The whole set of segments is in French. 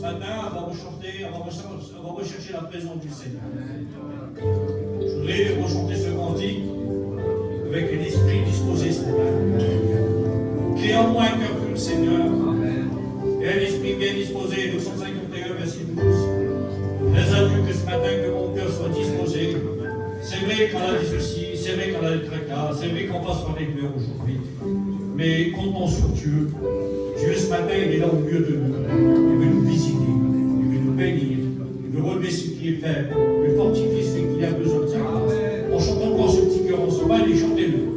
matin, on va rechercher la présence du Seigneur. Je voudrais rechanter ce cantique avec un esprit disposé ce matin. Crée en moi un cœur pur, Seigneur, et un esprit bien disposé. Nous sommes 51, verset 12. Laisse-moi que ce matin, que mon cœur soit disposé. C'est vrai qu'on a des soucis, c'est vrai qu'on a des tracas, c'est vrai qu'on passe par des pleurs aujourd'hui. Mais comptons sur Dieu. Dieu, ce matin, il est là au milieu de nous. Il veut nous visiter, il veut nous bénir, il veut relever ce qui est faible, il veut fortifier ce qu'il a besoin de sa grâce. On chante encore ce petit cœur ensemble, allez, chantez-le.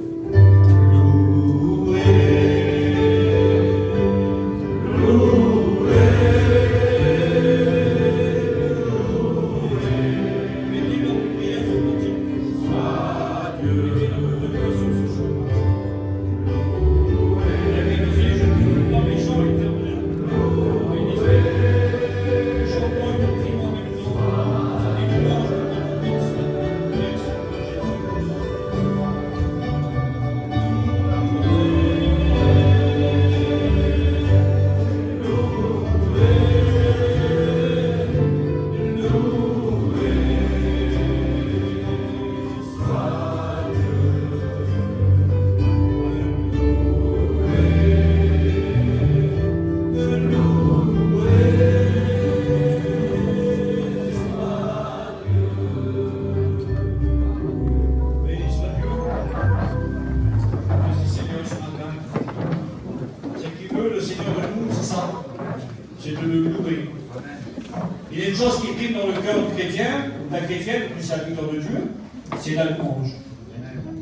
C'est la louange.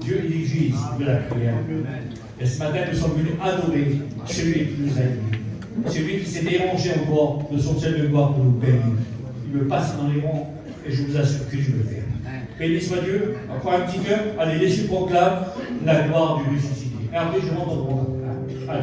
Dieu, il exige de la prière. Et ce matin, nous sommes venus adorer celui qui nous a aimés. Celui qui s'est dérangé encore de son ciel de gloire pour nous bénir. Il me passe dans les rangs et je vous assure que je le fais. Béni soit Dieu. Encore un petit cœur. Allez, laissez proclame la gloire du ressuscité. Et après, je rentre au rang. Allez.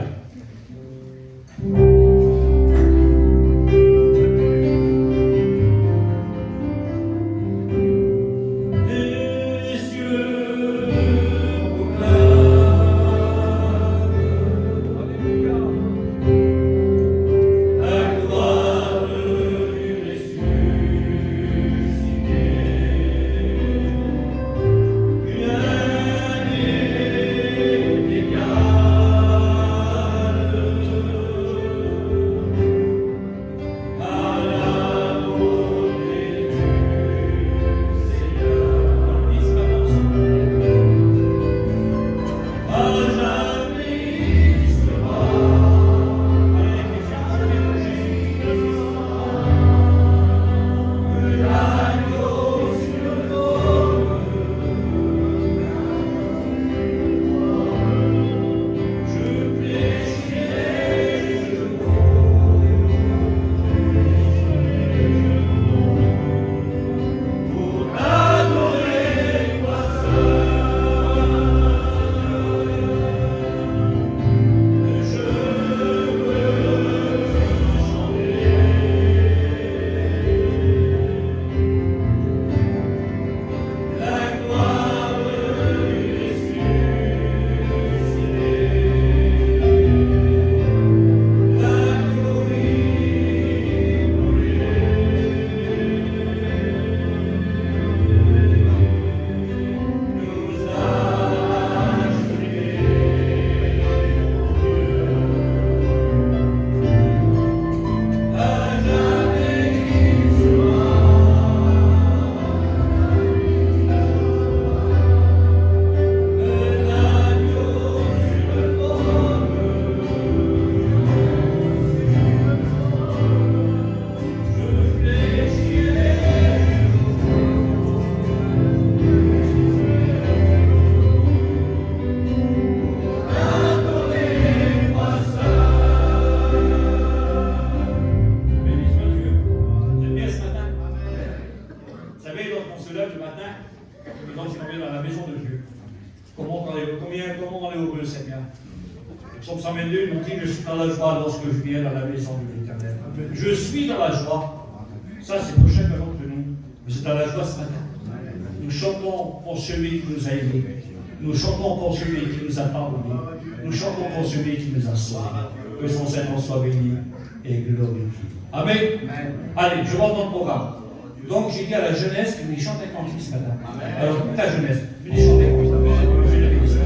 Psaume 122 nous dit, je suis dans la joie lorsque je viens dans la maison de l'Éternel. Je suis dans la joie. Ça, c'est pour chacun d'entre nous. Mais c'est dans la joie ce matin. Nous chantons pour celui qui nous a aimés. Nous chantons pour celui qui nous a pardonnés. Nous chantons pour celui qui nous a sauvés. Que son Seigneur soit béni. et glorifié. Amen. Amen. Allez, je rentre dans le programme. Donc, j'ai dit à la jeunesse que vous chantez avec moi ce matin. Alors, toute la jeunesse, venez chanter avec moi. Je vais le ministère.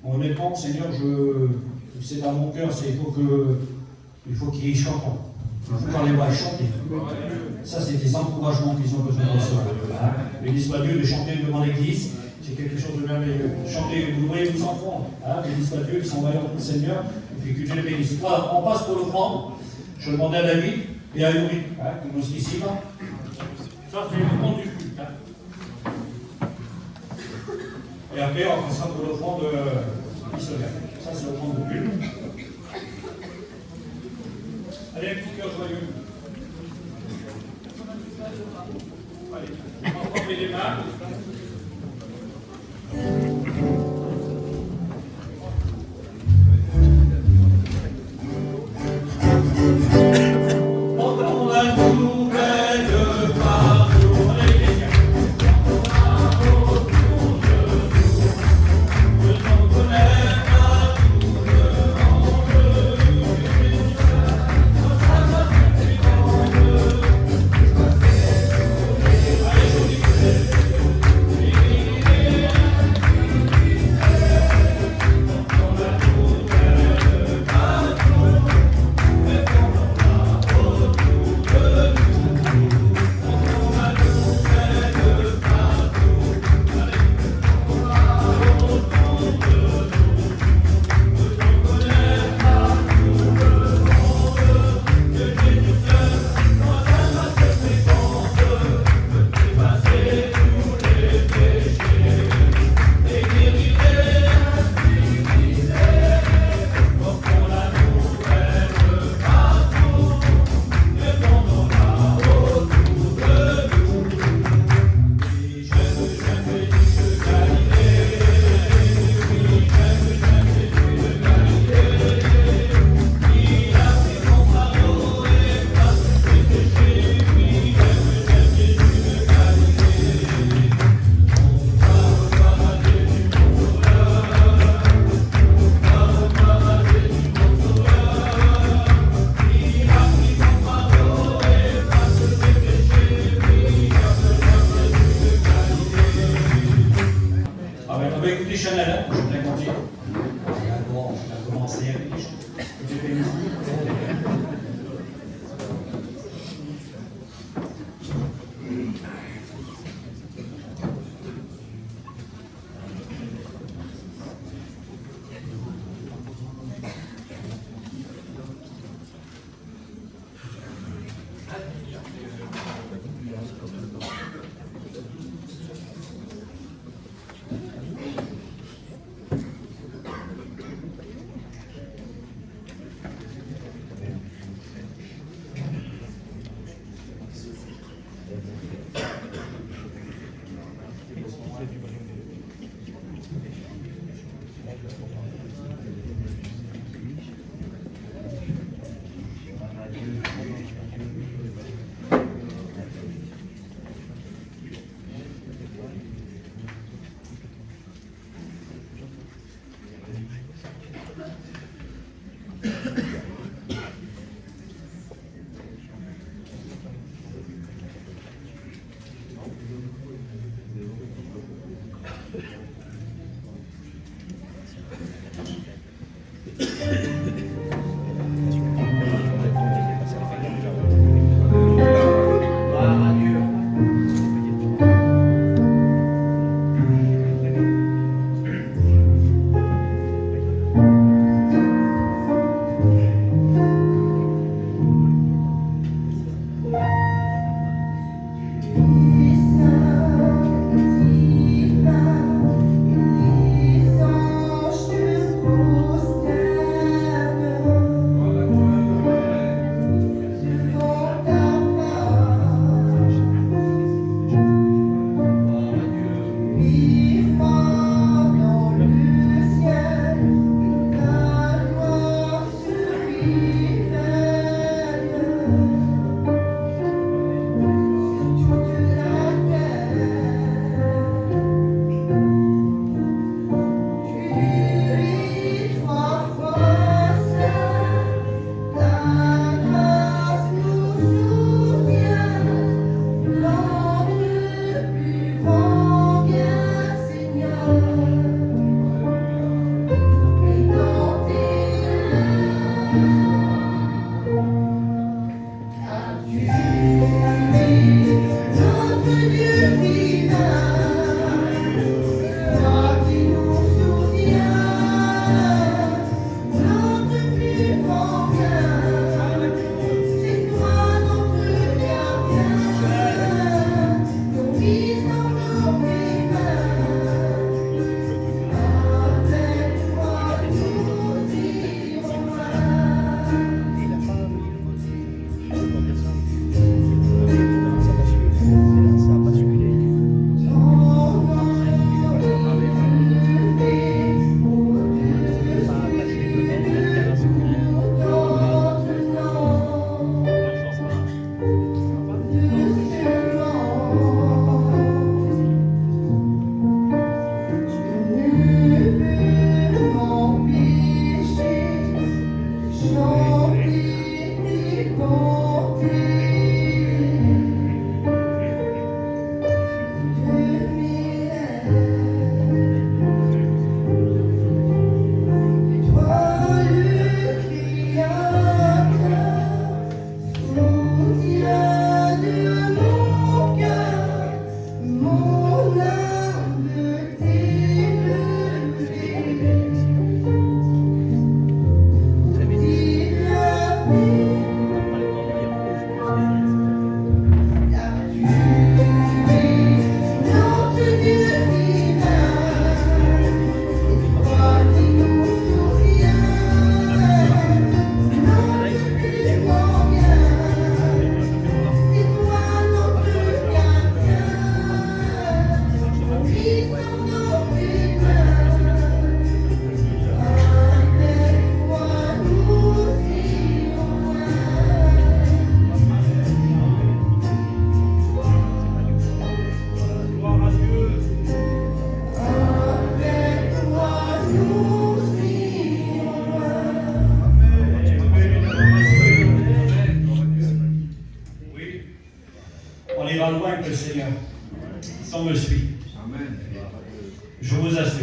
Honnêtement, Seigneur, c'est dans mon cœur, il faut qu'il chante. quand les voix chanter. Ça, c'est des encouragements qu'ils ont besoin de recevoir. Hein. L'église pas Dieu de chanter devant l'église, c'est quelque chose de merveilleux. Chantez, vous voyez vos enfants, hein, l'église pas Dieu, qui sont vaillants pour le Seigneur, et puis que Dieu les bénisse. Voilà, on passe pour l'offrande. Je demandais à David et à Yuri, hein, qui nous ici là. Ça, c'est l'offrande du culte. Hein. Et après, on passera pour l'offrande missionnaire. Ça, c'est l'offrande du culte. Allez, un petit cœur joyeux. Allez, on va les mains.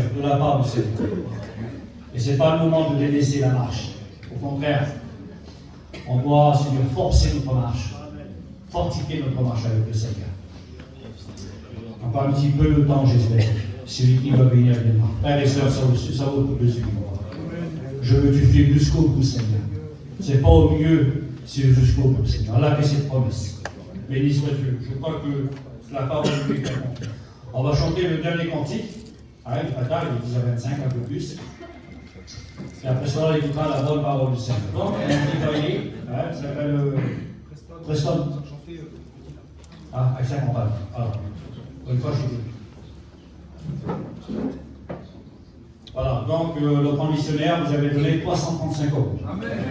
sûr, de la part du Seigneur. Et ce n'est pas le moment de délaisser la marche. Au contraire, on doit, Seigneur, forcer notre marche, fortifier notre marche avec le Seigneur. Encore un petit peu de temps, j'espère. Celui qui va venir demain. Frères et sœurs, ça vaut le coup de suivre. Je veux que tu suives jusqu'au bout, Seigneur. C'est pas au mieux, c'est jusqu'au bout, Seigneur. Là que cette promesse. Béni soit-tu. Je crois que la parole de Dieu est bon. On va chanter le dernier cantique. Il est pas tard, il est 10h25, un peu plus. Et après ça, on écoutera la bonne parole du Seigneur. Donc, un petit cahier, ça s'appelle Preston. Ah, avec sa compagne. Alors, une fois, je suis. Voilà, donc le grand missionnaire, vous avez donné 335 €.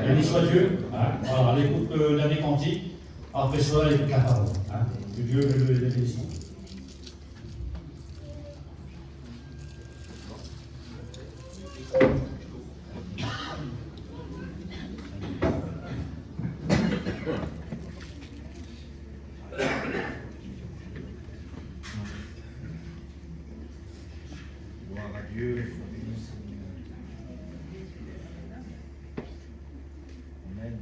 Béni soit Dieu. Voilà, l'écoute le dernier cantique. Après cela, l'écoute la parole. Que Dieu le bénisse. Gloire à Dieu. Amen.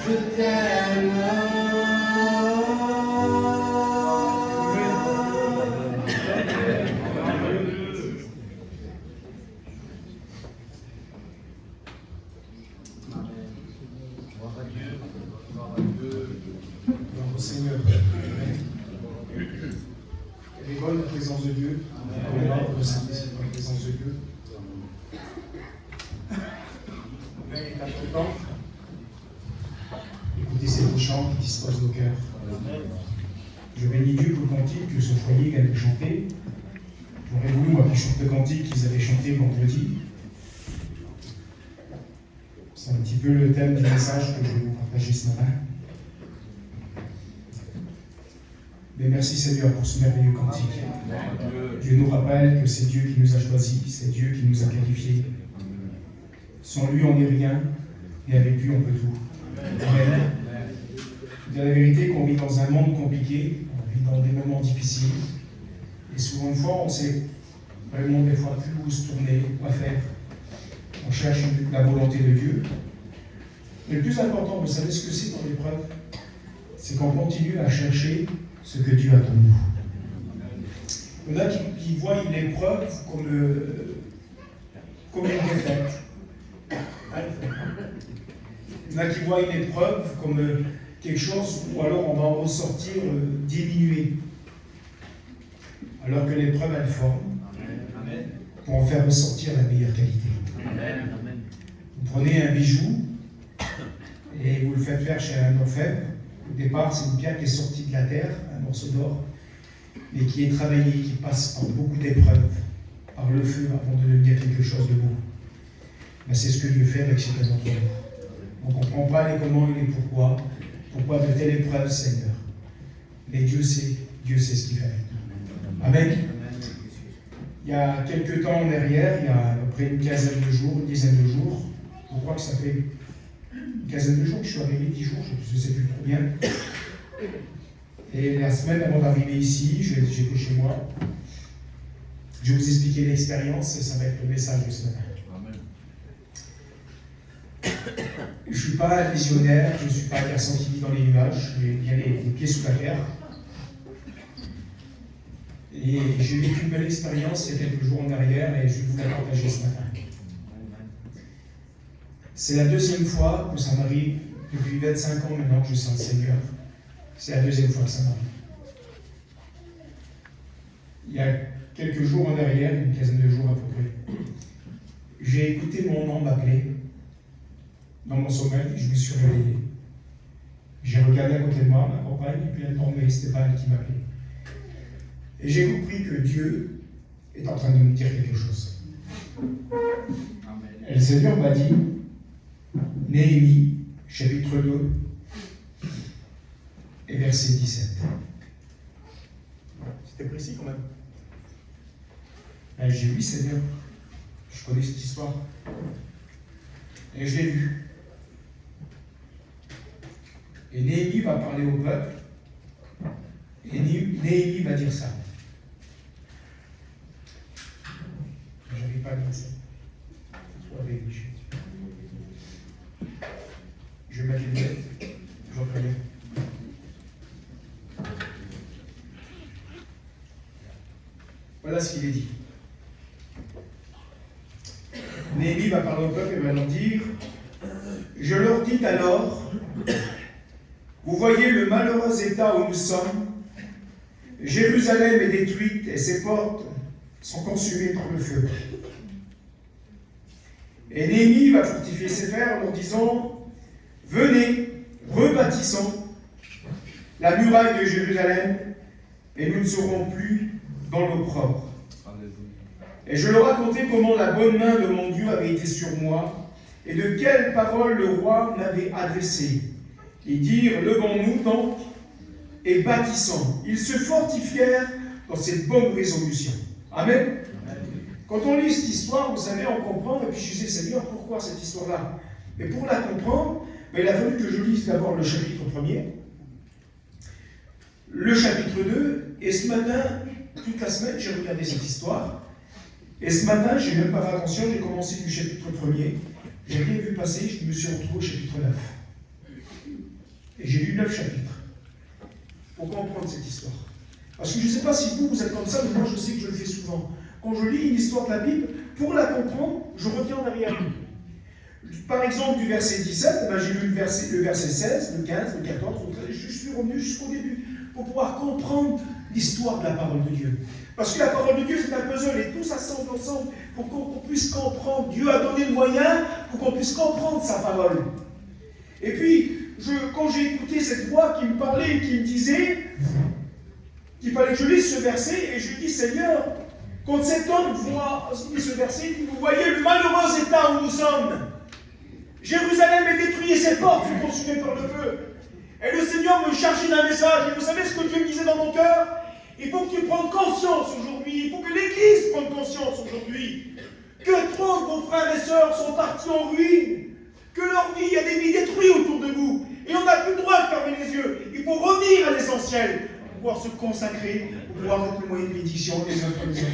Gloire au Seigneur. Elle est bonne la présence de Dieu. Elle est bonne le Saint-Esprit dans la présence de Dieu. Amen. Il est content. Écoutez ces beaux chants qui disposent nos cœurs. Je bénis Dieu pour le cantique que ce foyer vient de chanter. J'aurais voulu, moi, qu'ils chantent le cantique qu'ils avaient chanté vendredi. C'est un petit peu le thème du message que je vais vous partager ce matin. Mais merci Seigneur pour ce merveilleux cantique. Dieu nous rappelle que c'est Dieu qui nous a choisis, c'est Dieu qui nous a qualifiés. Sans lui, on n'est rien, et avec lui, on peut tout. Amen. C'est la vérité qu'on vit dans un monde compliqué, on vit dans des moments difficiles, et souvent une fois, on sait vraiment des fois plus où se tourner, quoi faire. On cherche la volonté de Dieu. Mais le plus important, vous savez ce que c'est dans l'épreuve? C'est qu'on continue à chercher ce que Dieu a pour nous. Il y en a qui voient l'épreuve comme une défaite. Il y en a qui voient une épreuve comme quelque chose où alors on va en ressortir diminué. Alors que l'épreuve, elle forme pour en faire ressortir la meilleure qualité. Vous prenez un bijou et vous le faites faire chez un orfèvre. Au départ, c'est une pierre qui est sortie de la terre, un morceau d'or, mais qui est travaillé, qui passe par beaucoup d'épreuves, par le feu, avant de devenir quelque chose de beau. Ben, c'est ce que Dieu fait avec chacun d'entre nous. On ne comprend pas les comment et les pourquoi de telle épreuve, Seigneur. Mais Dieu sait ce qu'il fait. Amen. Il y a quelques temps en arrière, il y a à peu près une quinzaine de jours, une dizaine de jours, je crois que ça fait une quinzaine de jours que je suis arrivé, 10 jours, je ne sais plus trop bien. Et la semaine avant d'arriver ici, j'étais chez moi. Je vais vous expliquer l'expérience et ça va être le message de ce matin. Je ne suis pas un visionnaire, je ne suis pas un garçon qui vit dans les nuages, j'ai bien les pieds sous la terre. Et j'ai vécu une belle expérience il y a quelques jours en arrière et je vais vous la partager ce matin. C'est la deuxième fois que ça m'arrive, depuis 25 ans maintenant que je sens le Seigneur. C'est la deuxième fois que ça m'arrive. Il y a quelques jours en arrière, une quinzaine de jours à peu près, j'ai écouté mon nom m'appeler dans mon sommeil et je me suis réveillé. J'ai regardé à côté de moi, ma compagne, et puis elle dormait, c'était pas elle qui m'appelait. Et j'ai compris que Dieu est en train de me dire quelque chose. Et le Seigneur m'a dit, Néhémie, chapitre 2, et verset 17. C'était précis quand même. Et j'ai vu, Seigneur, je connais cette histoire. Et je l'ai vu. Et Néhémie va parler au peuple. Et Néhémie va dire ça. Je n'avais pas dit ça. Je vais mettre les lunettes. Je reconnais. Voilà ce qu'il est dit. Néhémie va parler au peuple et va leur dire: je leur dis alors, vous voyez le malheureux état où nous sommes. Jérusalem est détruite et ses portes sont consumées par le feu. Et Néhémie va fortifier ses frères en leur disant: venez, rebâtissons la muraille de Jérusalem et nous ne serons plus dans l'opprobre. Et je leur racontai comment la bonne main de mon Dieu avait été sur moi et de quelles paroles le roi m'avait adressé. Ils dirent: levons-nous donc et bâtissons. Ils se fortifièrent dans cette bonne résolution. Amen. Quand on lit cette histoire, vous savez, on comprend, et puis je disais: Seigneur, pourquoi cette histoire-là? Mais pour la comprendre, il a fallu que je lise d'abord le chapitre 1er, le chapitre 2, et ce matin, toute la semaine, j'ai regardé cette histoire, et ce matin, je n'ai même pas fait attention, j'ai commencé du chapitre 1er, j'ai rien vu passer, je me suis retrouvé au chapitre 9. Et j'ai lu 9 chapitres pour comprendre cette histoire. Parce que je ne sais pas si vous êtes comme ça, mais moi je sais que je le fais souvent. Quand je lis une histoire de la Bible, pour la comprendre, je reviens en arrière. Par exemple, du verset 17, j'ai lu le verset 16, le 15, le 14, je suis revenu jusqu'au début pour pouvoir comprendre l'histoire de la parole de Dieu. Parce que la parole de Dieu, c'est un puzzle et tout ça s'assemble ensemble pour qu'on puisse comprendre. Dieu a donné le moyen pour qu'on puisse comprendre sa parole. Et puis, quand j'ai écouté cette voix qui me parlait et qui me disait qu'il fallait que je lise ce verset, et je lui dis, Seigneur, quand cet homme voit ce verset, vous voyez le malheureux état où nous sommes. Jérusalem est détruite et ses portes sont consumées par le feu. Et le Seigneur me chargeait d'un message. Et vous savez ce que Dieu me disait dans mon cœur? Il faut que tu prennes conscience aujourd'hui. Il faut que l'Église prenne conscience aujourd'hui. Que trop de vos frères et sœurs sont partis en ruine. Que leur vie, il y a des vies détruites autour de vous. Et on n'a plus le droit de fermer les yeux. Il faut revenir à l'essentiel. Pour pouvoir se consacrer, pour pouvoir être le moyen de bénédiction les uns pour les autres.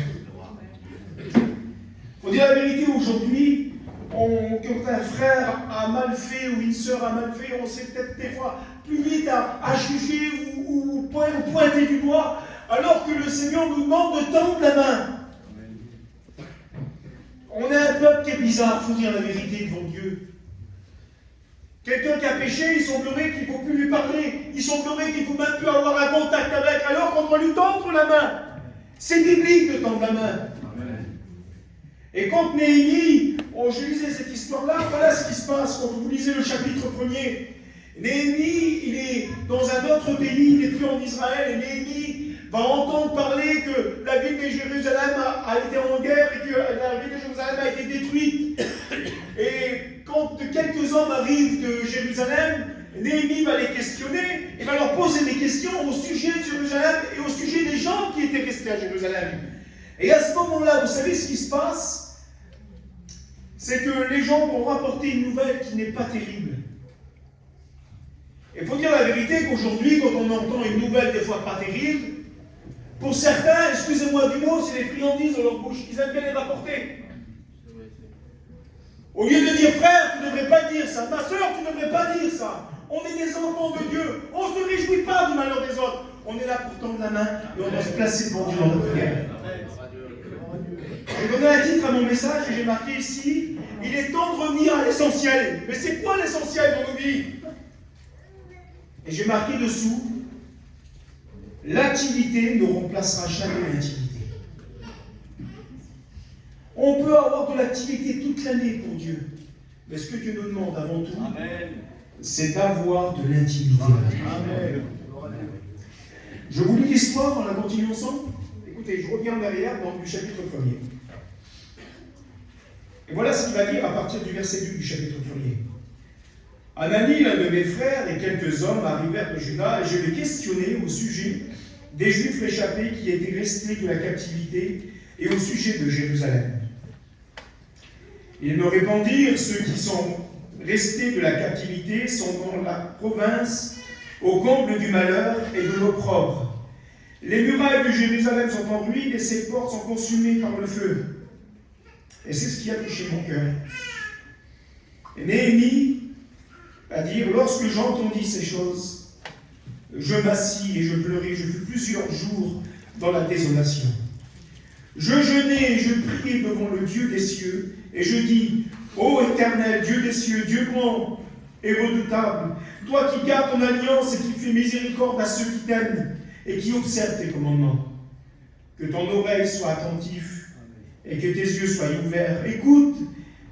Il faut dire la vérité aujourd'hui. Quand un frère a mal fait ou une sœur a mal fait, on sait peut-être des fois plus vite à juger ou pointer du doigt, alors que le Seigneur nous demande de tendre la main. On est un peuple qui est bizarre, il faut dire la vérité devant Dieu. Quelqu'un qui a péché, il semblerait qu'il ne faut plus lui parler, il semblerait qu'il ne faut même plus avoir un contact avec, alors qu'on doit lui tendre la main. C'est biblique de tendre la main. Et quand Néhémie, je lisais cette histoire-là, voilà ce qui se passe quand vous lisez le chapitre 1er. Néhémie, il est dans un autre pays, il n'est plus en Israël, et Néhémie va entendre parler que la ville de Jérusalem a été en guerre et que la ville de Jérusalem a été détruite. Et quand quelques hommes arrivent de Jérusalem, Néhémie va les questionner et va leur poser des questions au sujet de Jérusalem et au sujet des gens qui étaient restés à Jérusalem. Et à ce moment-là, vous savez ce qui se passe? C'est que les gens vont rapporter une nouvelle qui n'est pas terrible. Il faut dire la vérité qu'aujourd'hui, quand on entend une nouvelle des fois pas terrible, pour certains, excusez-moi du mot, c'est les friandises dans leur bouche, ils aiment bien les rapporter. Au lieu de dire, frère, tu ne devrais pas dire ça, ma soeur, tu ne devrais pas dire ça. On est des enfants de Dieu, on ne se réjouit pas du malheur des autres. On est là pour tendre la main et on doit se placer devant Dieu dans notre prière. J'ai donné un titre à mon message et j'ai marqué ici, il est temps de revenir à l'essentiel. Mais c'est quoi l'essentiel dans nos vies? Et j'ai marqué dessous, l'activité ne remplacera jamais l'intimité. On peut avoir de l'activité toute l'année pour Dieu. Mais ce que Dieu nous demande avant tout, c'est d'avoir de l'intimité. Amen. Je vous lis l'histoire, on la continue ensemble. Écoutez, je reviens en arrière dans le chapitre 1er. Et voilà ce qu'il va dire à partir du verset 2 du chapitre 1er. Anani, l'un de mes frères, et quelques hommes arrivèrent de Juda, et je les questionnai au sujet des Juifs échappés qui étaient restés de la captivité et au sujet de Jérusalem. Ils me répondirent, ceux qui sont restés de la captivité sont dans la province au comble du malheur et de l'opprobre. Les murailles de Jérusalem sont en ruine et ses portes sont consumées par le feu. Et c'est ce qui a touché mon cœur. Et Néhémie va dire, lorsque j'entendis ces choses, je m'assis et je pleurai, je fus plusieurs jours dans la désolation. Je jeûnai et je priai devant le Dieu des cieux, et je dis, ô Éternel, Dieu des cieux, Dieu grand et redoutable, toi qui gardes ton alliance et qui fais miséricorde à ceux qui t'aiment et qui observent tes commandements, que ton oreille soit attentive et que tes yeux soient ouverts. Écoute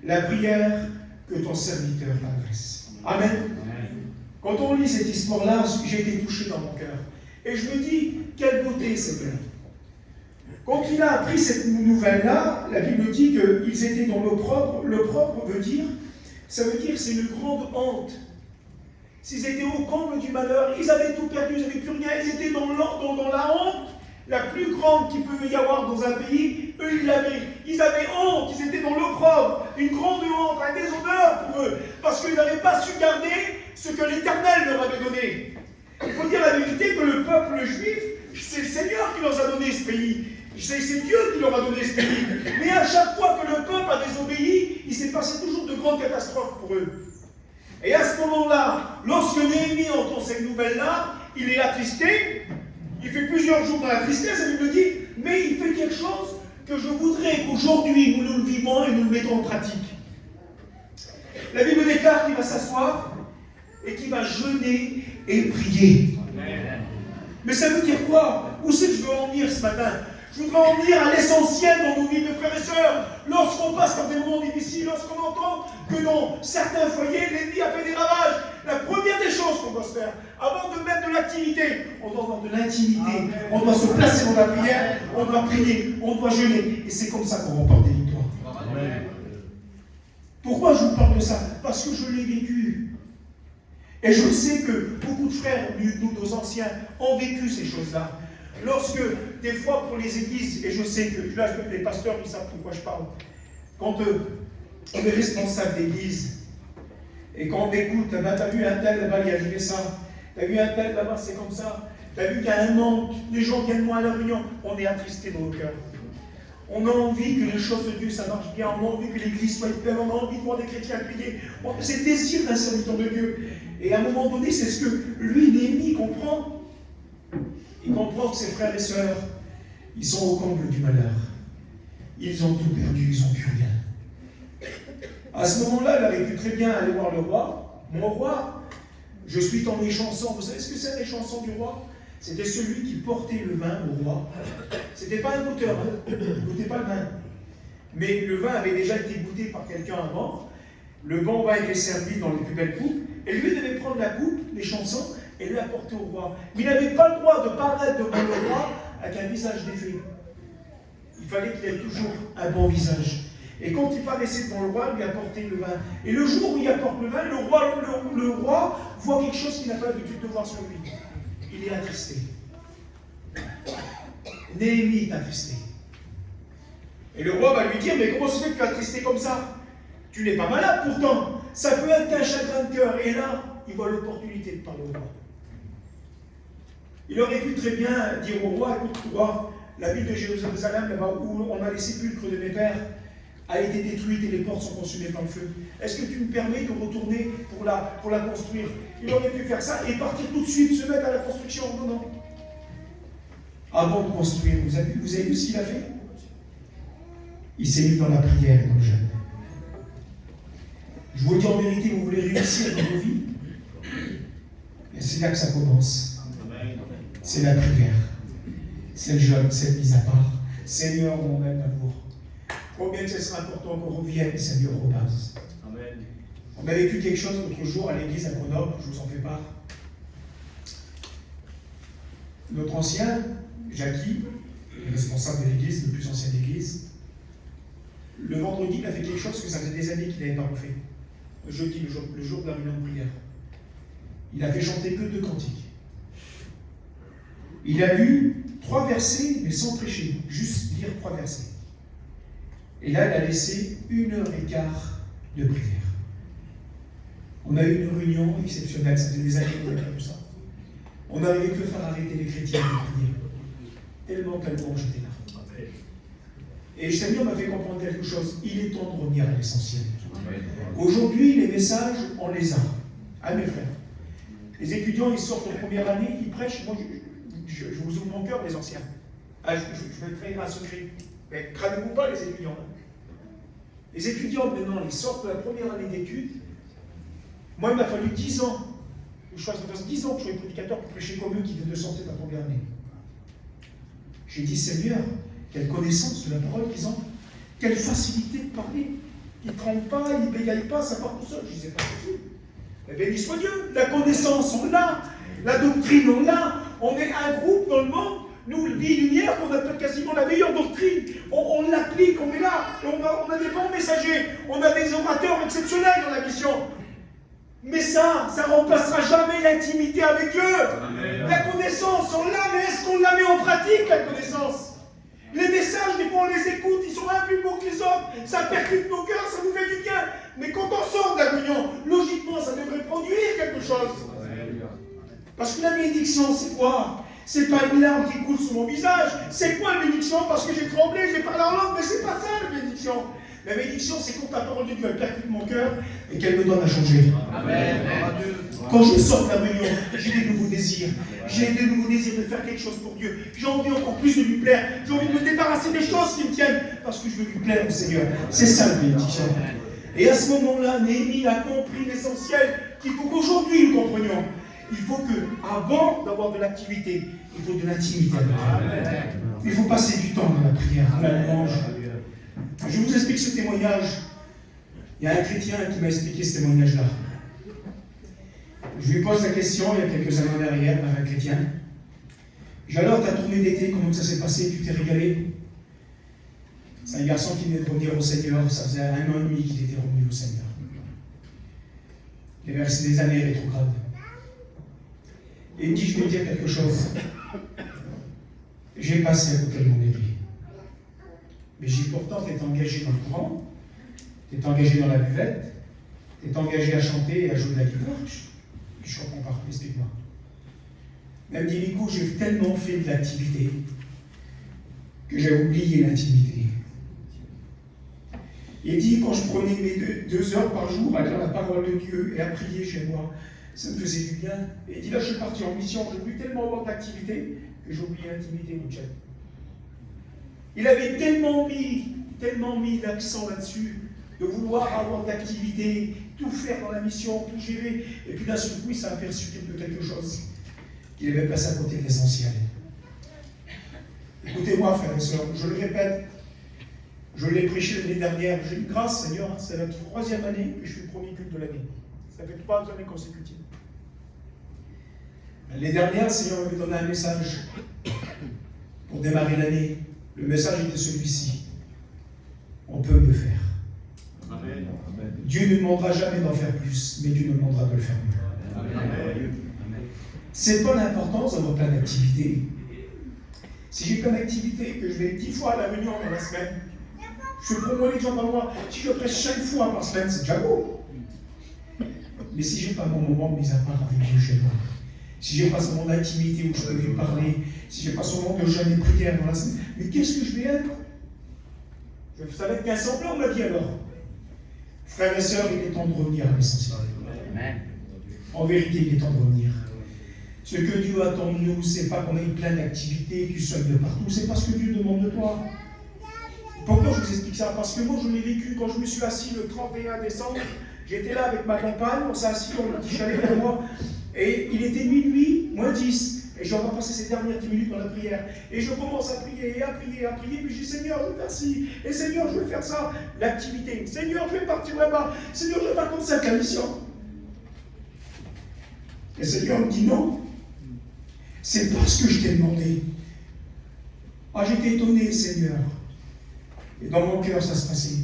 la prière que ton serviteur t'adresse. Amen. Quand on lit cette histoire-là, j'ai été touché dans mon cœur. Et je me dis, quelle beauté c'est là. Quand il a appris cette nouvelle-là, la Bible dit qu'ils étaient dans l'opprobre. L'opprobre veut dire, ça veut dire c'est une grande honte. S'ils étaient au comble du malheur, ils avaient tout perdu, ils n'avaient plus rien, ils étaient dans la honte la plus grande qu'il peut y avoir dans un pays. Eux, ils l'avaient. Ils avaient honte, ils étaient dans l'opprobre, une grande honte, un déshonneur pour eux, parce qu'ils n'avaient pas su garder ce que l'Éternel leur avait donné. Il faut dire la vérité que le peuple juif, c'est le Seigneur qui leur a donné ce pays. C'est Dieu qui leur a donné ce pays. Mais à chaque fois que le peuple a désobéi, il s'est passé toujours de grandes catastrophes pour eux. Et à ce moment-là, lorsque Néhémie entend cette nouvelle-là, il est attristé. Il fait plusieurs jours dans la tristesse, la Bible dit, mais il fait quelque chose que je voudrais qu'aujourd'hui nous le vivons et nous le mettons en pratique. La Bible déclare qu'il va s'asseoir et qu'il va jeûner et prier. Amen. Mais ça veut dire quoi? Où c'est que je veux en venir ce matin? Je voudrais en venir à l'essentiel dans nos vies, mes frères et sœurs. Lorsqu'on passe par des moments difficiles, lorsqu'on entend que dans certains foyers, l'ennemi a fait des ravages, la première des choses qu'on doit se faire, avant de mettre de l'activité, on doit avoir de l'intimité. On doit se placer dans la prière, on doit prier, on doit jeûner. Et c'est comme ça qu'on remporte des victoires. Amen. Pourquoi je vous parle de ça? Parce que je l'ai vécu. Et je sais que beaucoup de frères, nous, nos anciens, ont vécu ces choses-là. Lorsque, des fois, pour les églises, et je sais que, là, les pasteurs, ils savent de quoi je parle, quand on est responsable d'église, et quand on écoute, ben, t'as vu un tel là-bas, il a joué ça, t'as vu un tel là-bas, c'est comme ça, t'as vu qu'il y a un manque, les gens viennent moins à la réunion, on est attristé dans nos cœurs. On a envie que les choses de Dieu, ça marche bien, on a envie que l'église soit pleine, on a envie de voir des chrétiens prier, c'est le désir d'un serviteur de Dieu. Et à un moment donné, c'est ce que lui, Néhémie, comprend. Il comprend que ses frères et sœurs, ils sont au comble du malheur. Ils ont tout perdu, ils n'ont plus rien. À ce moment-là, il aurait pu très bien aller voir le roi. Mon roi, je suis ton échanson. Vous savez ce que c'est l'échanson du roi? C'était celui qui portait le vin au roi. C'était pas un goûteur, hein. Il ne goûtait pas le vin. Mais le vin avait déjà été goûté par quelqu'un avant. Le bon vin était servi dans les plus belles coupes. Et lui devait prendre la coupe, les chansons, et lui apporter au roi. Mais il n'avait pas le droit de paraître devant le roi avec un visage défait. Il fallait qu'il ait toujours un bon visage. Et quand il paraissait devant le roi, il lui apportait le vin. Et le jour où il apporte le vin, le roi voit quelque chose qu'il n'a pas l'habitude de voir sur lui. Il est attristé. Néhémie est attristé. Et le roi va lui dire, mais comment se fait que tu es attristé comme ça? Tu n'es pas malade pourtant. Ça peut être un chagrin de cœur. Et là, il voit l'opportunité de parler au roi. Il aurait pu très bien dire au roi, écoute, roi, la ville de Jérusalem, là-bas où on a les sépulcres de mes pères, a été détruite et les portes sont consumées par le feu. Est-ce que tu me permets de retourner pour la construire? Il aurait pu faire ça et partir tout de suite, se mettre à la construction. Non, non. Avant de construire, vous avez vu ce qu'il a fait? Il s'est mis dans la prière et dans le jeûne. Je vous le dis en vérité, vous voulez réussir dans vos vies? Et c'est là que ça commence. C'est la prière. C'est le jeûne, c'est la mise à part. Seigneur, mon aide d'amour. Combien ce sera important qu'on revienne, Seigneur, aux bases. Amen. On a vécu quelque chose l'autre jour à l'église à Grenoble, je vous en fais part. Notre ancien, Jackie, le responsable de l'église, le plus ancien de l'église, le vendredi, il a fait quelque chose que ça faisait des années qu'il n'avait pas fait. Le jeudi, le jour de la réunion de prière. Il a fait chanter que 2 cantiques. Il a lu 3 versets, mais sans prêcher, juste lire 3 versets. Et là, il a laissé 1h15 de prière. On a eu une réunion exceptionnelle, ça fait des années qu'on n'a pas vu ça. On n'arrivait que faire arrêter les chrétiens de prier. Tellement j'étais là. Et le Seigneur m'a fait comprendre quelque chose. Il est temps de revenir à l'essentiel. Aujourd'hui, les messages, on les a. Ah, mes frères. Les étudiants, ils sortent en première année, ils prêchent. Moi, je vous ouvre mon cœur, les anciens. Ah, je vais trahir un secret. Mais craignez-vous pas, les étudiants. Les étudiants, maintenant, ils sortent de la première année d'études. Moi, il m'a fallu 10 ans. Je crois que ça fait 10 ans que je suis prédicateur pour prêcher comme eux qui viennent de sortir de la première année. J'ai dit, Seigneur, quelle connaissance de la parole qu'ils ont. Quelle facilité de parler. Ils ne tremblent pas, ils ne bégayent pas, ça part tout seul. Je disais, pas possible. Mais béni soit Dieu. La connaissance, on l'a. La doctrine, on l'a. On est un groupe dans le monde. Nous, le Vie Lumière, on a quasiment la meilleure doctrine. On l'applique, on est là. On a des bons messagers. On a des orateurs exceptionnels dans la mission. Mais ça ne remplacera jamais l'intimité avec eux. Amen. La connaissance, on l'a, mais est-ce qu'on la met en pratique, la connaissance? Les messages, des fois, on les écoute, ils sont un plus beaux que les autres. Ça percute nos cœurs, ça nous fait du bien. Mais quand on sort de la réunion, logiquement, ça devrait produire quelque chose. Amen. Parce que la bénédiction, c'est quoi? C'est pas une larme qui coule sur mon visage. C'est quoi la bénédiction? Parce que j'ai tremblé, j'ai parlé en langue, mais c'est pas ça la bénédiction. La bénédiction, c'est quand la parole de Dieu elle percute mon cœur et qu'elle me donne à changer. Amen. Quand je sors de la réunion, j'ai des nouveaux désirs. J'ai des nouveaux désirs de faire quelque chose pour Dieu. J'ai envie encore plus de lui plaire. J'ai envie de me débarrasser des choses qui me tiennent parce que je veux lui plaire au Seigneur. C'est ça la bénédiction. Et à ce moment-là, Néhémie a compris l'essentiel qu'il faut qu'aujourd'hui nous comprenions. Il faut que, avant d'avoir de l'activité, il faut de l'intimité avec Dieu. Il faut passer du temps dans la prière, dans la louange. Je vous explique ce témoignage. Il y a un chrétien qui m'a expliqué ce témoignage-là. Je lui pose la question, il y a quelques années en arrière, par un chrétien. J'ai alors ta tournée d'été, comment ça s'est passé? Tu t'es régalé? C'est un garçon qui venait de revenir au Seigneur. Ça faisait 1 an et demi qu'il était revenu au Seigneur. Il avait resté des années rétrogrades. Et il me dit, je vais te dire quelque chose. J'ai passé à côté de mon aiguille. Mais j'ai pourtant, tu es engagé dans le courant, tu es engagé dans la buvette, tu es engagé à chanter et à jouer de la guitare. Je comprends pas, explique-moi. Elle me dit, Nico, j'ai tellement fait de l'activité que j'ai oublié l'intimité. Il dit, quand je prenais mes 2 heures par jour à lire la parole de Dieu et à prier chez moi, ça me faisait du bien. Et il dit, là, je suis parti en mission, je voulais tellement avoir d'activité que j'ai oublié l'intimité, mon chat. Il avait tellement mis l'accent là-dessus, de vouloir avoir d'activité, tout faire dans la mission, tout gérer. Et puis d'un seul coup, il s'est aperçu de quelque chose qu'il avait passé à côté de l'essentiel. Écoutez-moi, frères et sœurs, je le répète, je l'ai prêché l'année dernière. J'ai eu grâce, Seigneur, c'est la 3e année que je fais le premier culte de l'année. Ça fait 3 années consécutives. L'année dernière, le Seigneur m'avait donné un message pour démarrer l'année. Le message était celui-ci. On peut mieux faire. Amen. Dieu ne demandera jamais d'en faire plus, mais Dieu nous demandera de le faire mieux. Amen. C'est pas l'importance d'avoir plein d'activités. Si j'ai plein d'activités, que je vais 10 fois à la réunion dans la semaine, je promets les gens dans le mois. Si je prêche 5 fois par semaine, c'est déjà beau. Mais si je n'ai pas mon moment mis à part avec Dieu chez moi, si je n'ai pas ce moment d'intimité où je peux lui parler, si je n'ai pas ce moment de jeûne et prière dans la semaine, mais qu'est-ce que je vais être? Ça va être qu'un semblant ma vie alors. Frères et sœurs, il est temps de revenir à l'essentiel. En vérité, il est temps de revenir. Ce que Dieu attend de nous, c'est pas qu'on ait plein d'activités, que tu sois de partout, c'est pas ce que Dieu demande de toi. Pourquoi je vous explique ça? Parce que moi, je l'ai vécu quand je me suis assis le 31 décembre. J'étais là avec ma compagne, on s'est assis dans le petit chalet pour moi, et il était minuit, moins 10. Et je vais passer ces dernières 10 minutes dans la prière. Et je commence à prier, et à prier, à prier. Puis je dis, Seigneur, je veux faire ci. Et Seigneur, je veux faire ça. L'activité. Seigneur, je vais partir là-bas. Seigneur, je vais pas consacrer à la mission. Et Seigneur me dit, non. C'est pas ce que je t'ai demandé. Ah, j'étais étonné, Seigneur. Et dans mon cœur, ça se passait.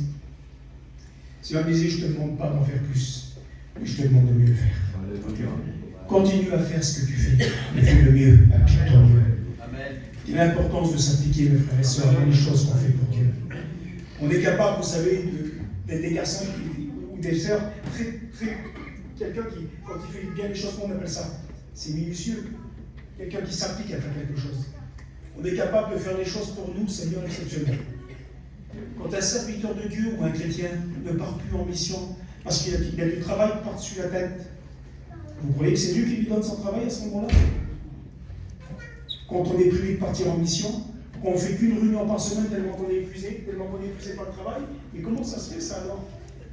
Seigneur me disait, je ne te demande pas d'en faire plus. Mais je te demande de mieux le faire. Continue à faire ce que tu fais, mais fais le mieux, applique-toi mieux. Il y a l'importance de s'appliquer, mes frères et sœurs, dans les choses qu'on fait pour Dieu. On est capable, vous savez, d'être des garçons ou des sœurs quelqu'un qui, quand il fait bien les choses, on appelle ça, c'est minutieux. Quelqu'un qui s'applique à faire quelque chose. On est capable de faire les choses pour nous, Seigneur, exceptionnel. Quand un serviteur de Dieu ou un chrétien ne part plus en mission parce qu'il a du travail par-dessus la tête, vous croyez que c'est Dieu qui lui donne son travail à ce moment-là? Quand on est privé de partir en mission, qu'on ne fait qu'une réunion par semaine tellement qu'on est épuisé par le travail, mais comment ça se fait ça alors?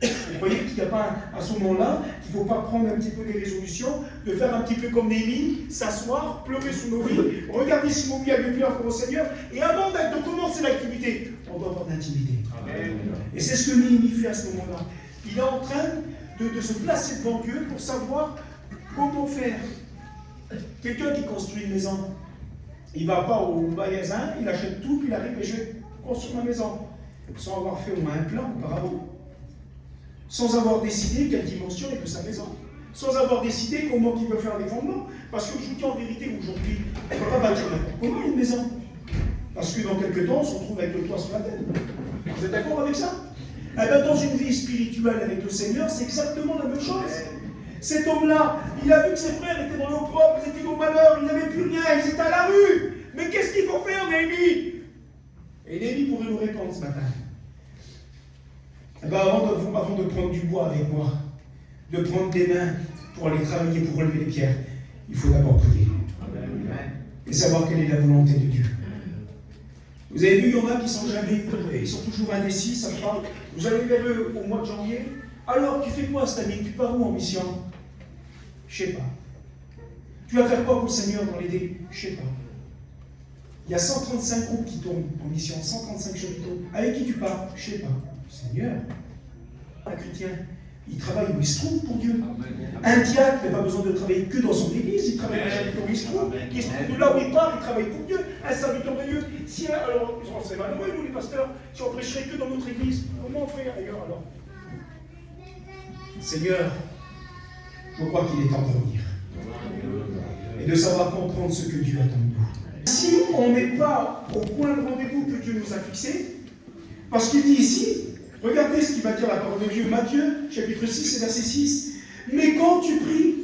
Vous croyez qu'il n'y a pas à ce moment-là qu'il ne faut pas prendre un petit peu des résolutions, de faire un petit peu comme Néhémie, s'asseoir, pleurer sous nos vies, regarder si mon vie a du cœur pour le Seigneur, et avant de commencer l'activité, on doit avoir d'intimité. Et c'est ce que Néhémie fait à ce moment-là. Il est en train de se placer devant Dieu pour savoir comment faire. Quelqu'un qui construit une maison, il ne va pas au magasin, il achète tout, puis il arrive et je vais construire ma maison. Sans avoir fait au moins un plan auparavant. Sans avoir décidé quelle dimension est de sa maison. Sans avoir décidé comment il veut faire les fondements. Parce que je vous dis en vérité, aujourd'hui, on ne peut pas bâtir n'importe comment une maison. Parce que dans quelques temps, on se retrouve avec le toit sur la tête. Vous êtes d'accord avec ça? Eh bien, dans une vie spirituelle avec le Seigneur, c'est exactement la même chose. Cet homme-là, il a vu que ses frères étaient dans l'opprobre, ils étaient au malheur, ils n'avaient plus rien, ils étaient à la rue. Mais qu'est-ce qu'il faut faire, Néhémie? Et Néhémie pourrait nous répondre ce matin. Eh ben, avant de prendre du bois avec moi, de prendre des mains pour aller travailler, pour relever les pierres, il faut d'abord prier. Et savoir quelle est la volonté de Dieu. Vous avez vu, il y en a qui sont jamais, ils sont toujours indécis, ça me parle. Vous allez vers eux au mois de janvier. Alors, tu fais quoi cette année? Tu pars où en mission? Je ne sais pas. Tu vas faire quoi pour le Seigneur dans l'été? Je ne sais pas. Il y a 135 groupes qui tombent en mission, 135 chapiteaux. Avec qui tu pars? Je ne sais pas. Seigneur, un chrétien, il travaille où il se trouve pour Dieu. Un diacre n'a pas besoin de travailler que dans son église, il travaille où il se trouve. Il se trouve de là où il part, il travaille pour Dieu. Un serviteur de Dieu. Si, alors, on serait malheureux, nous les pasteurs, si on prêcherait que dans notre église. Comment on ferait ailleurs alors? Seigneur, je crois qu'il est temps de revenir. Et de savoir comprendre ce que Dieu attend de nous. Si on n'est pas au point de rendez-vous que Dieu nous a fixé, parce qu'il dit ici, regardez ce qu'il va dire la parole de Dieu, Matthieu, chapitre 6 et verset 6. Mais quand tu pries,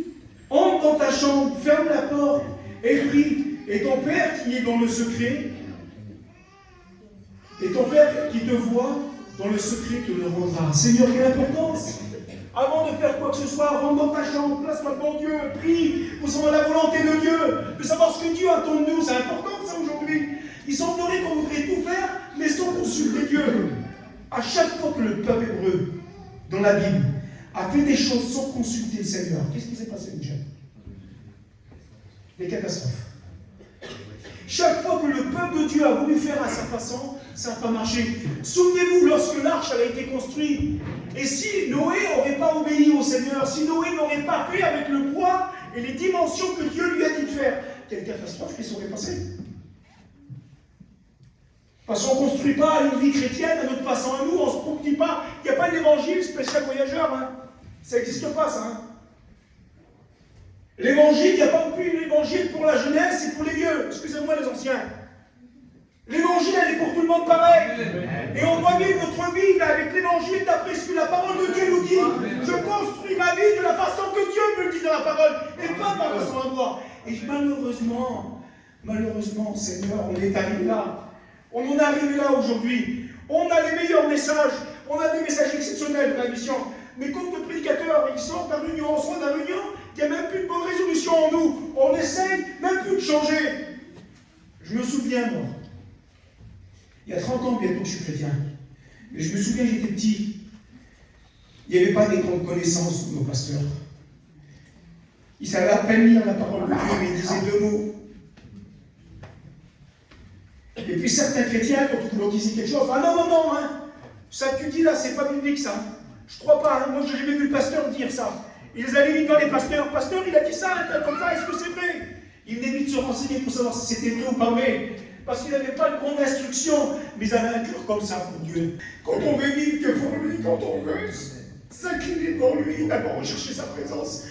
entre dans ta chambre, ferme la porte et prie. Et ton Père qui est dans le secret, et ton Père qui te voit dans le secret te le rendra. Seigneur, quelle importance! Avant de faire quoi que ce soit, rentre dans ta chambre, place-toi devant Dieu, prie pour savoir la volonté de Dieu, de savoir ce que Dieu attend de nous. C'est important ça aujourd'hui. Il semblerait qu'on voudrait tout faire, mais sans consulter Dieu. À chaque fois que le peuple hébreu, dans la Bible, a fait des choses sans consulter le Seigneur, qu'est-ce qui s'est passé, Michel? Des catastrophes. Chaque fois que le peuple de Dieu a voulu faire à sa façon, ça n'a pas marché. Souvenez-vous, lorsque l'arche a été construite, et si Noé n'aurait pas obéi au Seigneur, si Noé n'aurait pas fait avec le poids et les dimensions que Dieu lui a dit de faire, quelle catastrophe qui serait passée? Parce qu'on ne construit pas une vie chrétienne à notre façon à nous, on ne se dit pas, il n'y a pas d'évangile spécial voyageur, hein. Ça n'existe pas ça. Hein. L'évangile, il n'y a pas non plus l'évangile pour la jeunesse et pour les vieux, excusez-moi les anciens. L'évangile, elle est pour tout le monde pareil. Et on doit vivre notre vie avec l'évangile d'après ce que la parole de Dieu nous dit. Je construis ma vie de la façon que Dieu me le dit dans la parole, et pas de ma façon à moi. Et malheureusement, Seigneur, on est arrivé là. On en est arrivé là aujourd'hui. On a les meilleurs messages. On a des messages exceptionnels de la mission. Mais quand le prédicateur, il sort de la réunion, on sort de la réunion, il n'y a même plus de bonne résolution en nous. On essaye même plus de changer. Je me souviens, moi. Il y a 30 ans bientôt que je suis chrétien. Mais je me souviens, j'étais petit. Il n'y avait pas des grandes connaissances de nos pasteurs. Ils savaient à peine lire la parole de Dieu, mais ils disaient 2 mots. Et puis certains chrétiens, quand vous leur disiez quelque chose, ah non, hein, ça que tu dis là, c'est pas biblique ça. Je crois pas, hein. Moi j'ai jamais vu le pasteur dire ça. Ils allaient vite dans les pasteurs, pasteur il a dit ça, comme ça, est-ce que c'est vrai? Ils venaient vite se renseigner pour savoir si c'était vrai ou pas vrai. Parce qu'ils n'avaient pas de grande instruction, mais ils avaient un cœur comme ça pour Dieu. Quand on veut vivre que pour lui, quand on veut s'incliner devant lui, d'abord rechercher sa présence.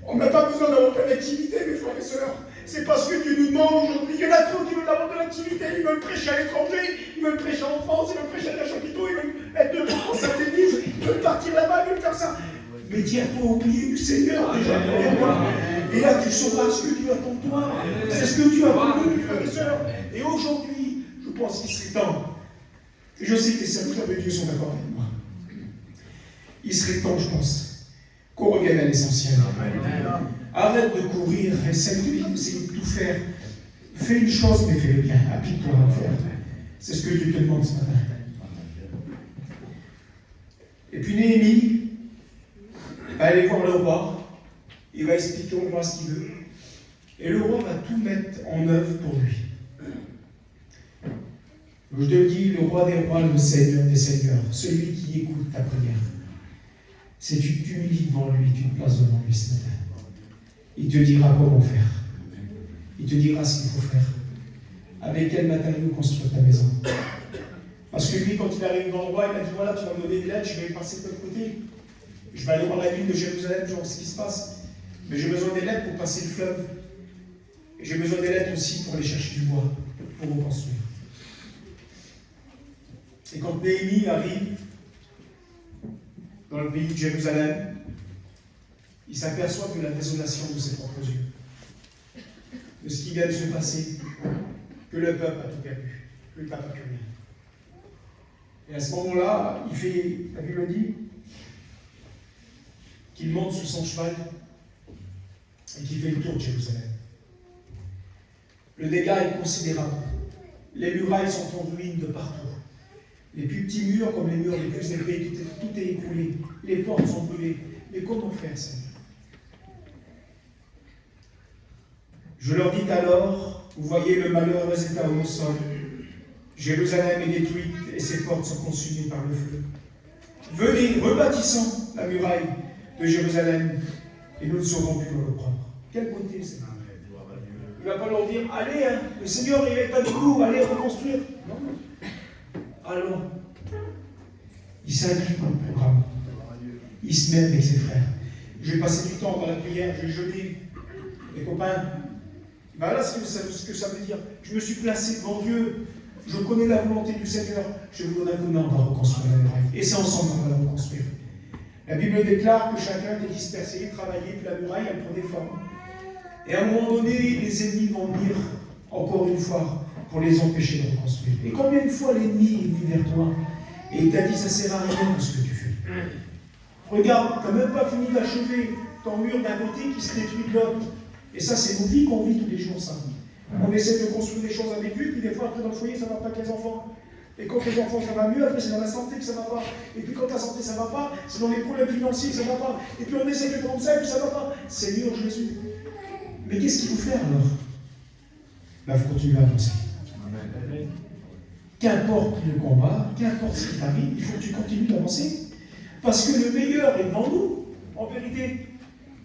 On n'a pas besoin d'avoir plein d'activité, mes frères et sœurs. C'est parce que Dieu nous demande aujourd'hui. Il y en a trop qui veulent avoir de l'activité, ils veulent prêcher à l'étranger, ils veulent prêcher en France, ils veulent prêcher à la chapiteau, ils veulent être de France à l'église, ils veulent partir là-bas, ils veulent faire ça. Mais tiens-toi au pied du Seigneur déjà, et là tu sauras ce que Dieu attend de toi. C'est ce que Dieu attend de nous, mes frères et sœurs. Et aujourd'hui, je pense qu'il serait temps, et je sais que les serviteurs de Dieu sont d'accord avec moi, il serait temps, je pense, qu'on revienne à l'essentiel. Arrête de courir, essaie de tout faire. Fais une chose, mais fais-le bien. Applique-toi à le faire. C'est ce que Dieu te demande ce matin. Et puis Néhémie va aller voir le roi. Il va expliquer au roi ce qu'il veut. Et le roi va tout mettre en œuvre pour lui. Je te dis, le roi des rois, le Seigneur des seigneurs, celui qui écoute ta prière. C'est tu t'humilies devant lui, tu te places devant lui ce matin. Il te dira comment faire. Il te dira ce qu'il faut faire. Avec quel matériau construire ta maison. Parce que lui, quand il arrive dans le roi, il a dit voilà, tu vas me donner des lettres, je vais passer de l'autre côté. Je vais aller voir la ville de Jérusalem, genre ce qui se passe. Mais j'ai besoin des lettres pour passer le fleuve. Et j'ai besoin des lettres aussi pour aller chercher du bois, pour reconstruire. Et quand Néhémie arrive dans le pays de Jérusalem, il s'aperçoit de la désolation de ses propres yeux, de ce qui vient de se passer, que le peuple a tout perdu, que le peuple n'a plus rien. Et à ce moment-là, la Bible dit qu'il monte sur son cheval et qu'il fait le tour de Jérusalem. Le dégât est considérable. Les murailles sont en ruine de partout. Les plus petits murs, comme les murs les plus élevés, tout est écroulé. Les portes sont brûlées. Mais comment faire, Seigneur? Je leur dis alors, vous voyez le malheureux état où nous sommes. Jérusalem est détruite et ses portes sont consumées par le feu. Venez, rebâtissons la muraille de Jérusalem et nous ne serons plus dans l'opprobre. Quelle beauté, Seigneur. Il ne va pas leur dire, allez, hein, le Seigneur est avec vous, allez reconstruire. Non. Alors, il s'inclut dans le programme. Il se met avec ses frères. Je vais passer du temps dans la prière, je vais jeûner. Les copains, voilà ce que ça veut dire. Je me suis placé devant Dieu. Je connais la volonté du Seigneur. Je vous donne un coup de main, on va reconstruire la muraille. Et c'est ensemble qu'on va la reconstruire. La Bible déclare que chacun était dispersé, travaillait, puis la muraille, elle prenait forme. Et à un moment donné, les ennemis vont venir, encore une fois, pour les empêcher de reconstruire. Et combien de fois l'ennemi est venu vers toi et il t'a dit, ça sert à rien tout ce que tu fais. Regarde, tu n'as même pas fini d'achever ton mur d'un côté qui se détruit de l'autre. Et ça, c'est nos vies qu'on vit tous les jours, ça. On essaie de construire des choses avec Dieu, puis des fois, après, dans le foyer, ça ne va pas avec les enfants. Et quand les enfants, ça va mieux, après, c'est dans la santé que ça ne va pas. Et puis quand la santé, ça ne va pas, c'est dans les problèmes financiers que ça ne va pas. Et puis on essaie de prendre ça, et puis ça ne va pas. Seigneur Jésus. Mais qu'est-ce qu'il faut faire alors? Il faut continuer à avancer. Qu'importe le combat, qu'importe ce qui t'arrive, il faut que tu continues d'avancer. Parce que le meilleur est devant nous, en vérité.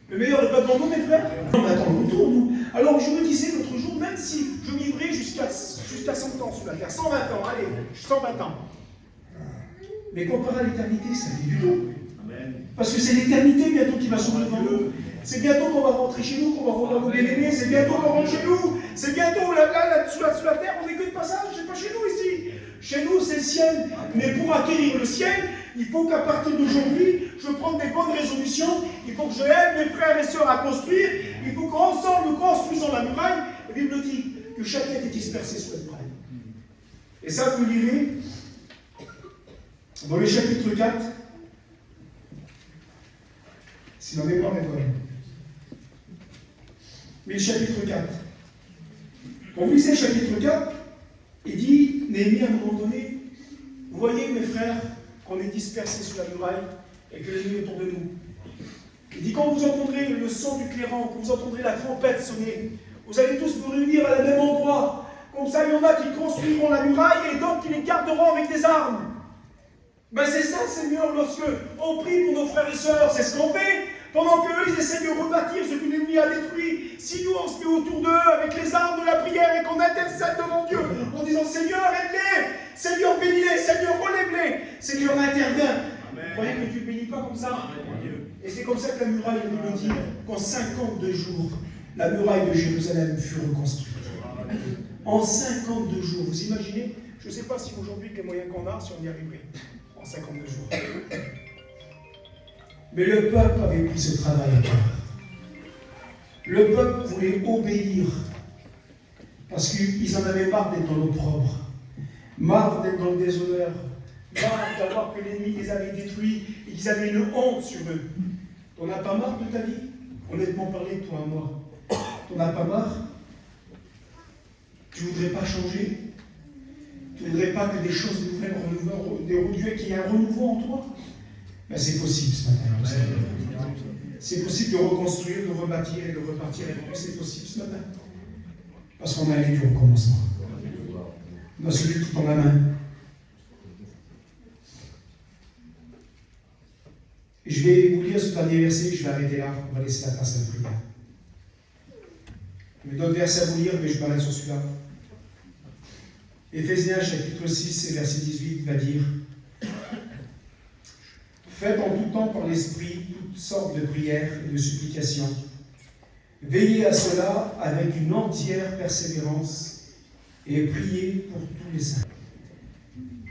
Le meilleur n'est pas devant nous, mes frères. On attend le retour, nous. Alors je me disais l'autre jour, même si je vivrais jusqu'à 100 ans sur la terre, 120 ans, allez, 120 ans. Mais comparé à l'éternité, ça n'est du tout. Parce que c'est l'éternité bientôt qui va s'ouvrir devant nous. C'est bientôt qu'on va rentrer chez nous, qu'on va revoir nos bien-aimés, c'est bientôt qu'on rentre chez nous. C'est bientôt, là, sous la terre, on n'est que de passage, c'est pas chez nous ici. Chez nous, c'est le ciel. Mais pour acquérir le ciel, il faut qu'à partir d'aujourd'hui, je prenne des bonnes résolutions. Il faut que je aide mes frères et sœurs à construire. Il faut qu'ensemble, nous construisons la muraille. La Bible dit que chacun est dispersé sur la muraille. Et ça, vous lirez dans le chapitre 4. Si ma mémoire est bonne. Mais le chapitre 4. Quand vous lisez le chapitre 4, il dit, Néhémie, à un moment donné, vous voyez, mes frères, qu'on est dispersés sur la muraille et que l'ennemi est autour de nous. Il dit, quand vous entendrez le son du clairon, quand vous entendrez la trompette sonner, vous allez tous vous réunir à la même endroit. Comme ça, il y en a qui construiront la muraille et d'autres qui les garderont avec des armes. Ben c'est ça, Seigneur, lorsque on prie pour nos frères et sœurs, c'est ce qu'on fait. Pendant qu'eux, ils essaient de rebâtir ce que l'ennemi a détruit. Si nous, on se met autour d'eux avec les armes de la prière et qu'on intercède devant Dieu en disant, Seigneur, aide-les, Seigneur, bénis-les, Seigneur, relève-les, Seigneur, interviens. Vous voyez que tu ne bénis pas comme ça. Et c'est comme ça que la muraille, il nous dit qu'en 52 jours, la muraille de Jérusalem fut reconstruite. En 52 jours, vous imaginez? Je ne sais pas si aujourd'hui, avec les moyens qu'on a, si on y arriverait. En 52 jours. Mais le peuple avait pris ce travail à cœur. Le peuple voulait obéir. Parce qu'ils en avaient marre d'être dans l'opprobre. Marre d'être dans le déshonneur. Marre d'avoir que l'ennemi les avait détruits et qu'ils avaient une honte sur eux. T'en as pas marre de ta vie? Honnêtement parlé, toi et moi. T'en as pas marre? Tu voudrais pas changer? Tu voudrais pas que des choses nouvelles renouvelées, qu'il y ait un renouveau en toi? Ben c'est possible ce matin. C'est possible de reconstruire, de rebâtir et de repartir avec lui. C'est possible ce matin. Parce qu'on a allé du recommencement. On a celui qui tend la main. Et je vais vous lire ce dernier verset, je vais arrêter là, on va laisser la place à la prière. Il y a d'autres versets à vous lire, mais je m'arrête sur celui-là. Éphésiens chapitre 6 et verset 18 va dire: faites en tout temps par l'Esprit toutes sortes de prières et de supplications. Veillez à cela avec une entière persévérance et priez pour tous les saints.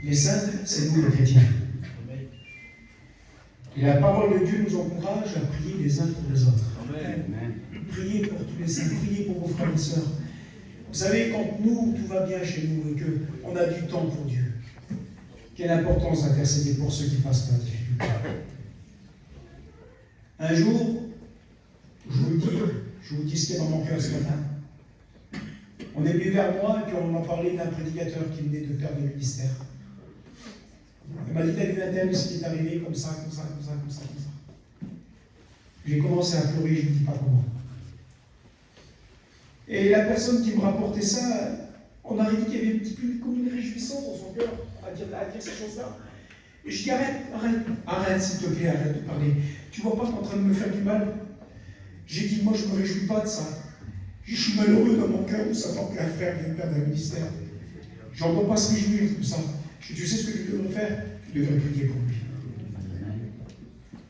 Les saints, c'est nous les chrétiens. Et la parole de Dieu nous encourage à prier les uns pour les autres. Amen. Priez pour tous les saints, priez pour vos frères et sœurs. Vous savez, quand nous, tout va bien chez nous et qu'on a du temps pour Dieu, Quelle importance d'intercéder pour ceux qui passent par la difficulté. Un jour, je vous dis ce qui est dans mon cœur ce matin. On est venu vers moi et puis on m'a parlé d'un prédicateur qui venait de faire des ministères. Il m'a dit, t'as vu un tel, ce qui est arrivé comme ça. J'ai commencé à pleurer, je ne dis pas comment. Et la personne qui me rapportait ça, on a dit qu'il y avait un petit peu comme une réjouissance dans son cœur à dire ces choses-là. Et je dis, arrête s'il te plaît, arrête de parler. Tu vois pas que tu es en train de me faire du mal? J'ai dit, moi je ne me réjouis pas de ça. Je suis malheureux dans mon cœur de savoir qu'un frère vient perdre un ministère. J'en dois pas se réjouir de ça. Tu sais ce que tu devrais faire? Tu devrais prier pour lui.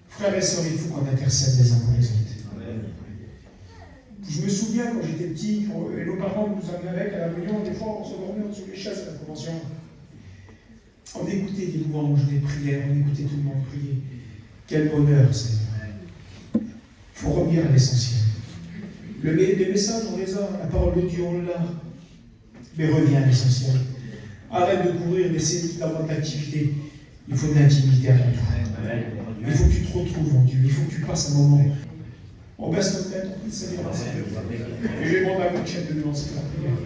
Frères et sœurs, il faut qu'on intercède les uns pour les autres. Je me souviens quand j'étais petit, et nos parents nous amenaient avec à la réunion, des fois on se dormait en dessous des chaises à la convention. On écoutait des louanges, des prières, on écoutait tout le monde prier. Quel bonheur, Seigneur. Il faut revenir à l'essentiel. Les messages, on les a, la parole de Dieu, on l'a. Mais reviens à l'essentiel. Arrête de courir, d'essayer d'avoir de l'activité. Il faut de l'intimité avec toi. Il faut que tu te retrouves en Dieu. Il faut que tu passes un moment. On baisse notre tête, on prie le Seigneur. Et je vais demander à votre chef de nous lancer la prière.